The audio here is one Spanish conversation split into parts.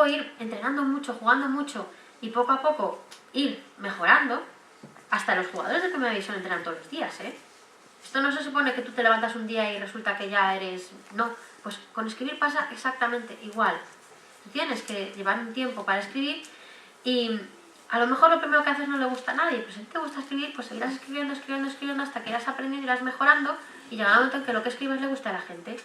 ir entrenando mucho, jugando mucho y poco a poco ir mejorando. Hasta los jugadores de primera división entrenan todos los días, ¿eh? Esto no se supone que tú te levantas un día y resulta que ya eres... No, pues con escribir pasa exactamente igual. Tienes que llevar un tiempo para escribir y a lo mejor lo primero que haces no le gusta a nadie, pero si te gusta escribir, pues seguirás escribiendo, escribiendo, escribiendo hasta que irás aprendiendo, irás mejorando y llegará un momento en que lo que escribes le guste a la gente.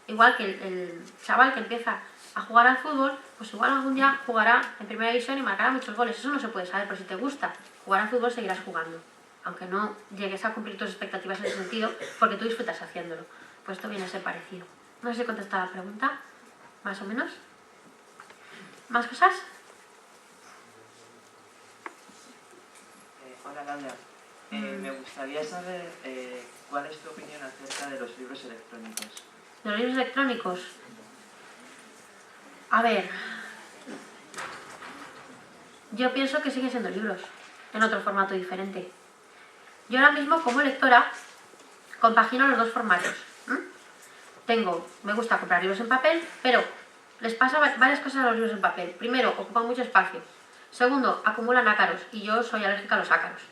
Igual que el chaval que empieza a jugar al fútbol, pues igual algún día jugará en primera división y marcará muchos goles. Eso no se puede saber, pero si te gusta jugar al fútbol seguirás jugando, aunque no llegues a cumplir tus expectativas en ese sentido, porque tú disfrutas haciéndolo. Pues esto viene a ser parecido. No sé si he contestado la pregunta, más o menos. ¿Más cosas? Hola Laura, me gustaría saber cuál es tu opinión acerca de los libros electrónicos. ¿De los libros electrónicos? A ver, yo pienso que siguen siendo libros, en otro formato diferente. Yo ahora mismo, como lectora, compagino los dos formatos. Me gusta comprar libros en papel, pero les pasa varias cosas a los libros en papel. Primero, ocupan mucho espacio. Segundo, acumulan ácaros, y yo soy alérgica a los ácaros.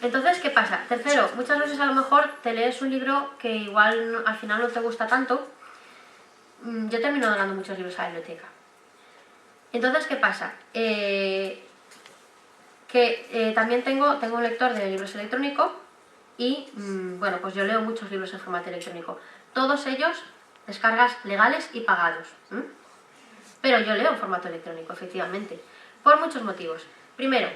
Entonces, ¿qué pasa? Tercero, muchas veces a lo mejor te lees un libro que igual al final no te gusta tanto. Yo termino donando muchos libros a la biblioteca. Entonces, ¿qué pasa? También tengo un lector de libros electrónicos y, bueno, pues yo leo muchos libros en formato electrónico. Todos ellos descargas legales y pagados. Pero yo leo en formato electrónico, efectivamente, por muchos motivos. Primero,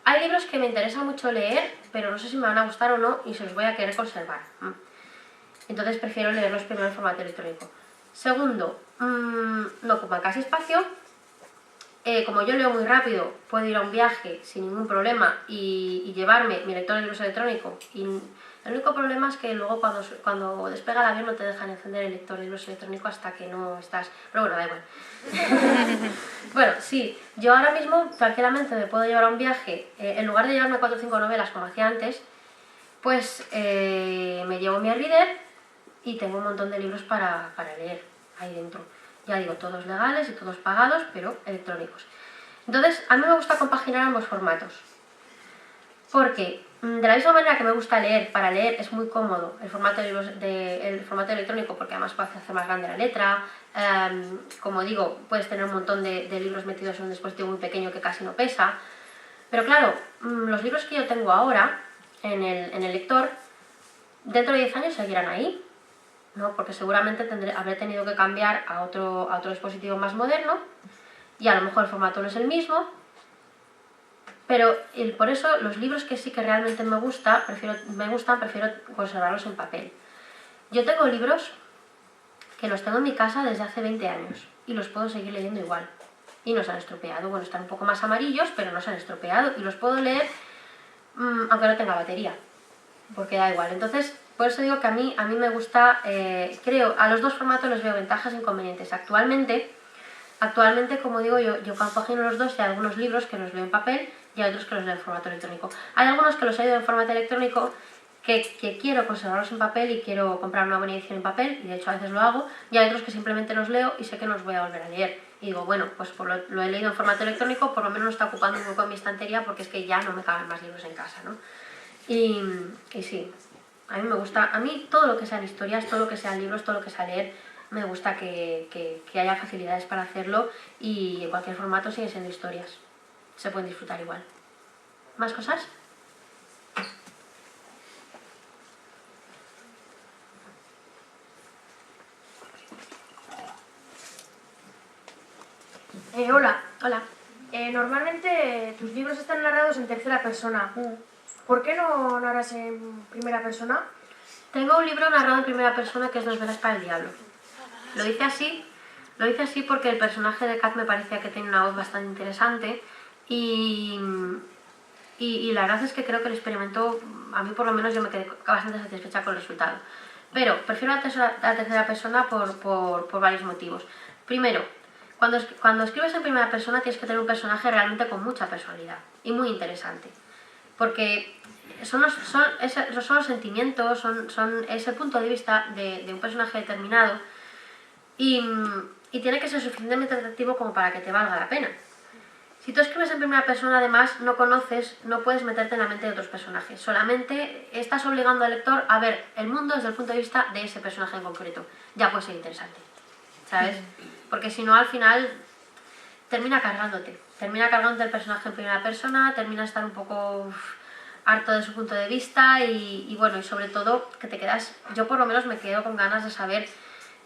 hay libros que me interesa mucho leer, pero no sé si me van a gustar o no y se los voy a querer conservar. Entonces prefiero leerlos primero en formato electrónico. Segundo, no ocupan casi espacio. Como yo leo muy rápido, puedo ir a un viaje sin ningún problema y llevarme mi lector de libros electrónicos. Y el único problema es que luego cuando despega el avión no te dejan encender el lector de libros electrónicos hasta que no estás... Pero bueno, da igual. Bueno, sí, yo ahora mismo tranquilamente me puedo llevar a un viaje. En lugar de llevarme 4 o 5 novelas como hacía antes, pues me llevo mi e-reader y tengo un montón de libros para leer ahí dentro. Ya digo, todos legales y todos pagados, pero electrónicos. Entonces, a mí me gusta compaginar ambos formatos. Porque, de la misma manera que me gusta leer, para leer es muy cómodo el formato electrónico, porque además puedes hacer más grande la letra. Como digo, puedes tener un montón de libros metidos en un dispositivo muy pequeño que casi no pesa. Pero claro, los libros que yo tengo ahora en el lector, dentro de 10 años seguirán ahí. ¿No? Porque seguramente habré tenido que cambiar a otro dispositivo más moderno y a lo mejor el formato no es el mismo, pero por eso los libros que sí que realmente me gustan, prefiero conservarlos en papel. Yo tengo libros que los tengo en mi casa desde hace 20 años y los puedo seguir leyendo igual y no se han estropeado. Bueno, están un poco más amarillos, pero no se han estropeado y los puedo leer aunque no tenga batería, porque da igual. Entonces, por eso digo que a mí me gusta, creo, a los dos formatos les veo ventajas e inconvenientes. Actualmente, como digo, yo compagino los dos. Hay algunos libros que los leo en papel y hay otros que los leo en formato electrónico. Hay algunos que los he leído en formato electrónico que quiero conservarlos en papel y quiero comprar una buena edición en papel, y de hecho a veces lo hago, y hay otros que simplemente los leo y sé que no los voy a volver a leer. Y digo, bueno, pues lo he leído en formato electrónico, por lo menos no está ocupando un poco en mi estantería porque es que ya no me caben más libros en casa, ¿no? Y sí, a mí me gusta, a mí todo lo que sean historias, todo lo que sean libros, todo lo que sea leer, me gusta que haya facilidades para hacerlo y en cualquier formato siguen siendo historias. Se pueden disfrutar igual. ¿Más cosas? Hola. Hola. Normalmente tus libros están narrados en tercera persona. ¿Por qué no narras en primera persona? Tengo un libro narrado en primera persona que es Dos velas para el diablo. Lo hice así porque el personaje de Kat me parecía que tenía una voz bastante interesante y la verdad es que creo que el experimento, a mí por lo menos yo me quedé bastante satisfecha con el resultado. Pero prefiero la tercera persona por varios motivos. Primero, cuando escribes en primera persona tienes que tener un personaje realmente con mucha personalidad y muy interesante. Porque son los sentimientos, es el punto de vista de un personaje determinado y y tiene que ser suficientemente atractivo como para que te valga la pena. Si tú escribes en primera persona, además, no conoces, no puedes meterte en la mente de otros personajes. Solamente estás obligando al lector a ver el mundo desde el punto de vista de ese personaje en concreto. Ya puede ser interesante, ¿sabes? Porque si no, al final termina cargándote el personaje en primera persona, termina estar un poco harto de su punto de vista y bueno, y sobre todo que te quedas, yo por lo menos me quedo con ganas de saber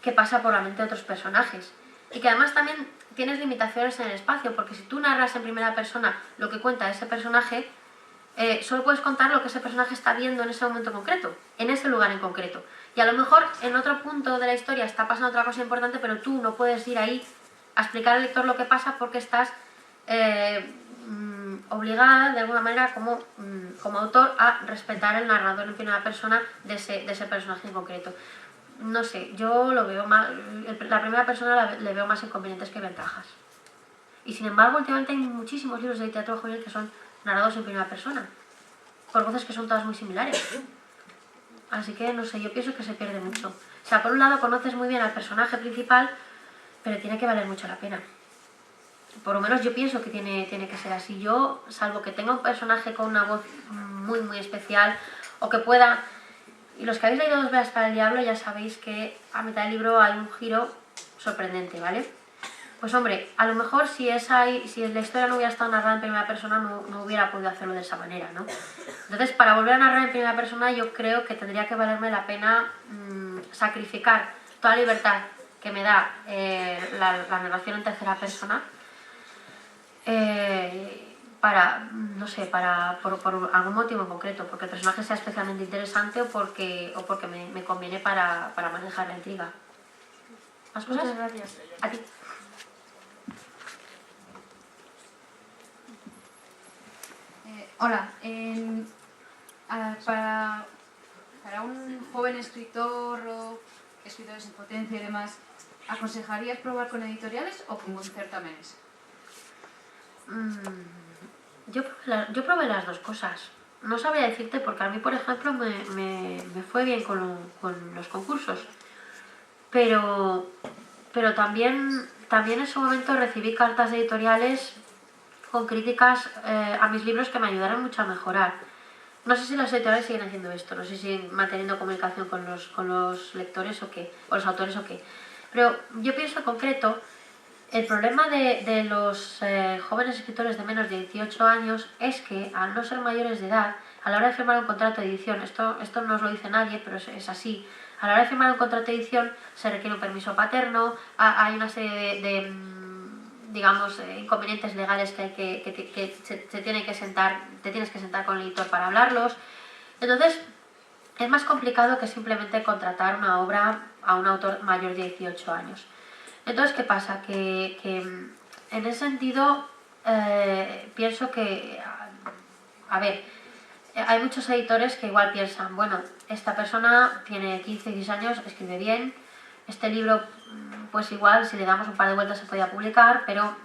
qué pasa por la mente de otros personajes. Y que además también tienes limitaciones en el espacio, porque si tú narras en primera persona lo que cuenta ese personaje, solo puedes contar lo que ese personaje está viendo en ese momento concreto, en ese lugar en concreto. Y a lo mejor en otro punto de la historia está pasando otra cosa importante, pero tú no puedes ir ahí a explicar al lector lo que pasa porque estás obligada de alguna manera como autor a respetar el narrador en primera persona de ese personaje en concreto. No sé, yo lo veo más, la primera persona le veo más inconvenientes que ventajas. Y sin embargo, últimamente hay muchísimos libros de literatura juvenil que son narrados en primera persona, por voces que son todas muy similares. Así que, no sé, yo pienso que se pierde mucho. O sea, por un lado conoces muy bien al personaje principal, pero tiene que valer mucho la pena. Por lo menos yo pienso que tiene que ser así. Yo, salvo que tenga un personaje con una voz muy, muy especial, o que pueda... Y los que habéis leído Dos velas para el diablo ya sabéis que a mitad del libro hay un giro sorprendente, ¿vale? Pues hombre, a lo mejor si la historia no hubiera estado narrada en primera persona no hubiera podido hacerlo de esa manera, ¿no? Entonces, para volver a narrar en primera persona yo creo que tendría que valerme la pena sacrificar toda la libertad que me da la narración en tercera persona por algún motivo en concreto, porque el personaje sea especialmente interesante o porque me conviene para manejar la intriga. ¿Más cosas? Muchas gracias. A ti. Hola, para un joven escritor o escritores en potencia y demás, ¿aconsejarías probar con editoriales o con certámenes? Yo probé las dos cosas. No sabría decirte porque a mí, por ejemplo, me fue bien con los concursos. Pero también en su momento recibí cartas de editoriales con críticas a mis libros que me ayudaron mucho a mejorar. No sé si las editoriales siguen haciendo esto, no sé si siguen manteniendo comunicación con los lectores o qué, o los autores o qué. Pero yo pienso en concreto, el problema de los jóvenes escritores de menos de 18 años es que, al no ser mayores de edad, a la hora de firmar un contrato de edición, esto no os lo dice nadie, pero es así, a la hora de firmar un contrato de edición se requiere un permiso paterno, hay una serie de digamos, inconvenientes legales que te tienes que sentar con el editor para hablarlos. Entonces, es más complicado que simplemente contratar una obra a un autor mayor de 18 años. Entonces, ¿qué pasa? Que en ese sentido pienso que, a ver, hay muchos editores que igual piensan, bueno, esta persona tiene 15, 16 años, escribe bien, este libro, pues igual si le damos un par de vueltas se podía publicar, pero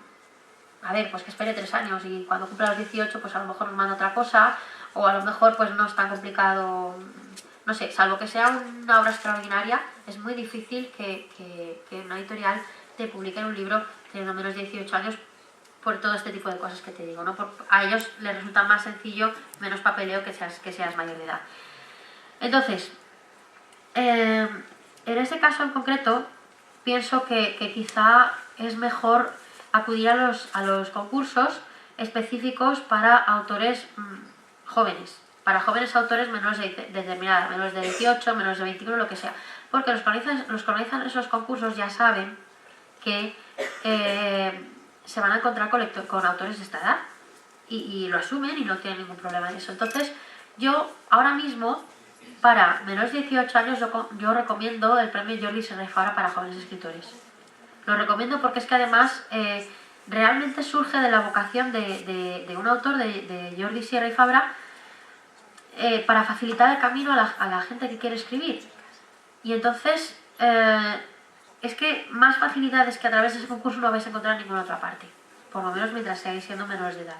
a ver, pues que espere 3 años y cuando cumpla los 18 pues a lo mejor nos manda otra cosa, o a lo mejor pues no es tan complicado, no sé, salvo que sea una obra extraordinaria, es muy difícil que una editorial te publique un libro teniendo menos de 18 años por todo este tipo de cosas que te digo, ¿no? A ellos les resulta más sencillo, menos papeleo que seas mayor de edad. Entonces, en este caso en concreto, pienso que quizá es mejor acudir a los concursos específicos para autores jóvenes, para jóvenes autores menores menores de 18, menores de 21, lo que sea. Porque los que organizan esos concursos ya saben que se van a encontrar con autores de esta edad y lo asumen y no tienen ningún problema en eso. Entonces, yo ahora mismo, para menores de 18 años, yo recomiendo el premio Jordi Sierra y Fabra para jóvenes escritores. Lo recomiendo porque es que además realmente surge de la vocación de un autor, de Jordi Sierra y Fabra, para facilitar el camino a la gente que quiere escribir. Y entonces, es que más facilidades que a través de ese concurso no vais a encontrar en ninguna otra parte, por lo menos mientras seáis siendo menores de edad.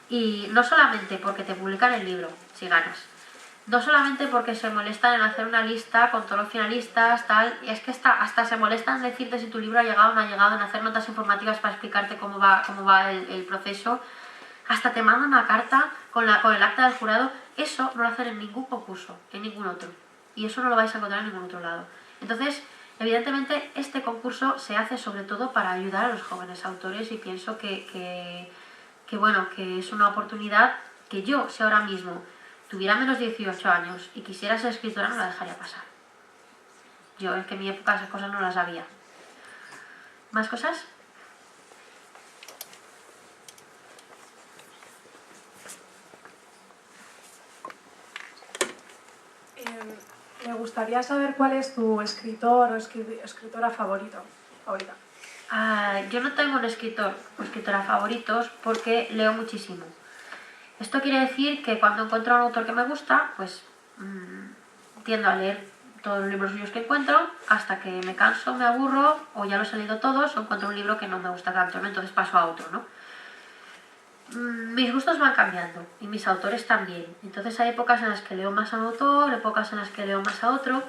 Y no solamente porque te publican el libro, si ganas, No solamente porque se molestan en hacer una lista con todos los finalistas, tal, y es que hasta se molestan en decirte si tu libro ha llegado o no ha llegado, en hacer notas informativas para explicarte cómo va el proceso. Hasta te mandan una carta con el acta del jurado. Eso no lo hacen en ningún concurso, en ningún otro. Y eso no lo vais a encontrar en ningún otro lado. Entonces, evidentemente, este concurso se hace sobre todo para ayudar a los jóvenes autores y pienso que es una oportunidad que yo, si ahora mismo tuviera menos de 18 años y quisiera ser escritora, no la dejaría pasar. Yo, es que en mi época esas cosas no las había. ¿Más cosas? Me gustaría saber cuál es tu escritor o escritora favorita. Yo no tengo un escritor o escritora favoritos porque leo muchísimo. Esto quiere decir que cuando encuentro a un autor que me gusta, pues tiendo a leer todos los libros suyos que encuentro hasta que me canso, me aburro, o ya los he leído todos, o encuentro un libro que no me gusta tanto, ¿no? Entonces paso a otro, ¿no? Mis gustos van cambiando y mis autores también. Entonces hay épocas en las que leo más a un autor, épocas en las que leo más a otro.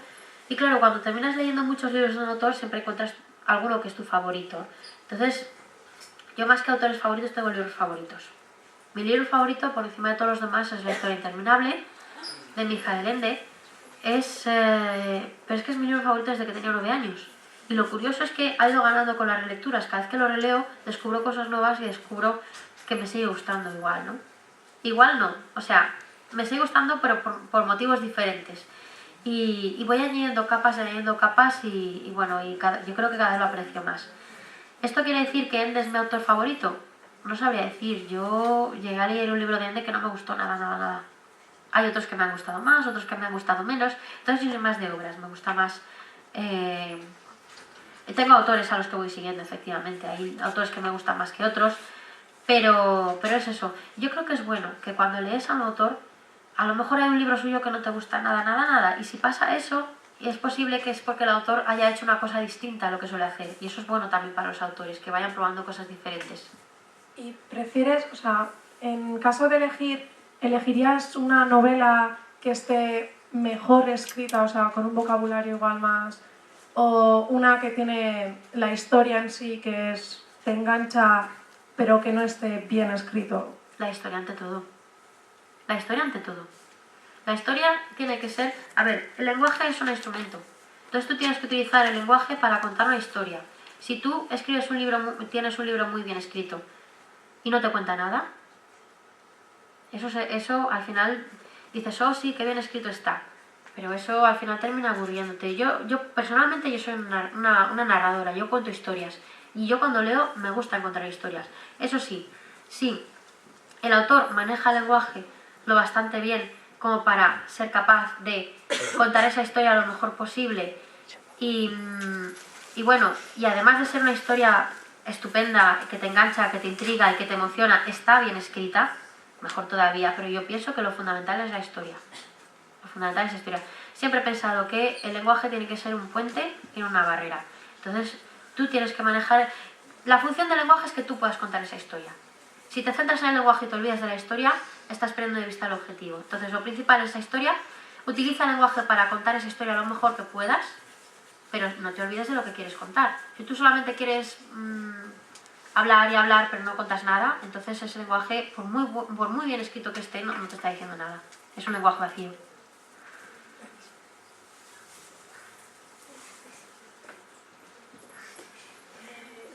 Y claro, cuando terminas leyendo muchos libros de un autor, siempre encuentras alguno que es tu favorito. Entonces, yo más que autores favoritos tengo libros favoritos. Mi libro favorito, por encima de todos los demás, es La historia interminable, de Michael Ende. Pero es que es mi libro favorito desde que tenía 9 años. Y lo curioso es que ha ido ganando con las relecturas. Cada vez que lo releo, descubro cosas nuevas y descubro que me sigue gustando igual, ¿no? Igual no, o sea, me sigue gustando pero por motivos diferentes. Y voy añadiendo capas y bueno, yo creo que cada vez lo aprecio más. ¿Esto quiere decir que Ende es mi autor favorito? No sabría decir. Yo llegué a leer un libro de Ende que no me gustó nada. Hay otros que me han gustado más, otros que me han gustado menos. Entonces yo soy más de obras, me gusta más... Tengo autores a los que voy siguiendo, efectivamente. Hay autores que me gustan más que otros. Pero es eso. Yo creo que es bueno que cuando lees a un autor, a lo mejor hay un libro suyo que no te gusta nada. Y si pasa eso, es posible que es porque el autor haya hecho una cosa distinta a lo que suele hacer. Y eso es bueno también para los autores, que vayan probando cosas diferentes. ¿Y prefieres, o sea, en caso de elegirías una novela que esté mejor escrita, o sea, con un vocabulario igual más, o una que tiene la historia en sí, que te engancha, pero que no esté bien escrito? La historia ante todo. La historia ante todo. La historia tiene que ser... A ver, el lenguaje es un instrumento. Entonces tú tienes que utilizar el lenguaje para contar una historia. Si tú escribes tienes un libro muy bien escrito y no te cuenta nada, eso al final dices, oh sí, qué bien escrito está. Pero eso al final termina aburriéndote. Yo personalmente yo soy una narradora, yo cuento historias. Y yo cuando leo me gusta encontrar historias. Eso sí, si el autor maneja el lenguaje lo bastante bien como para ser capaz de contar esa historia lo mejor posible y bueno, y además de ser una historia estupenda, que te engancha, que te intriga y que te emociona, está bien escrita, mejor todavía, pero yo pienso que lo fundamental es la historia. Lo fundamental es la historia. Siempre he pensado que el lenguaje tiene que ser un puente y no una barrera. Entonces, tú tienes que manejar... La función del lenguaje es que tú puedas contar esa historia. Si te centras en el lenguaje y te olvidas de la historia, estás perdiendo de vista el objetivo. Entonces, lo principal es esa historia. Utiliza el lenguaje para contar esa historia lo mejor que puedas, pero no te olvides de lo que quieres contar. Si tú solamente quieres hablar y hablar, pero no contas nada, entonces ese lenguaje, por muy bien escrito que esté, no te está diciendo nada. Es un lenguaje vacío.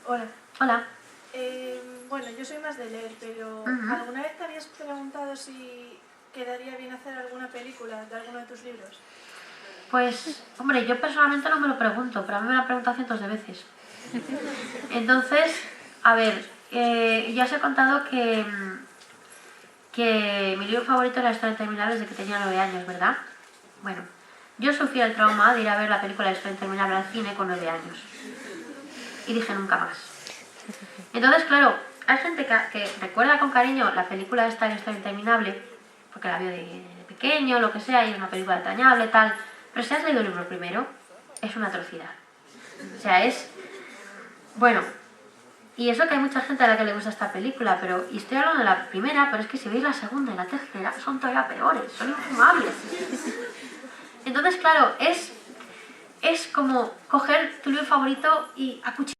Hola. Hola. Bueno, yo soy más de leer, pero ¿alguna vez te habías preguntado si quedaría bien hacer alguna película de alguno de tus libros? Pues, hombre, yo personalmente no me lo pregunto, pero a mí me lo han preguntado cientos de veces. Entonces, a ver, ya os he contado que mi libro favorito era La historia interminable desde que tenía 9 años, ¿verdad? Bueno, yo sufrí el trauma de ir a ver la película La historia interminable al cine con 9 años. Y dije nunca más. Entonces, claro, hay gente que recuerda con cariño la película esta, La historia interminable, porque la vio de pequeño, lo que sea, y es una película entrañable, tal. Pero si has leído el libro primero, es una atrocidad. O sea, es... Bueno, Y eso que hay mucha gente a la que le gusta esta película, pero, y estoy hablando de la primera, pero es que si veis la segunda y la tercera, son todavía peores, son infumables. Entonces, claro, es como coger tu libro favorito y acuchillarlo.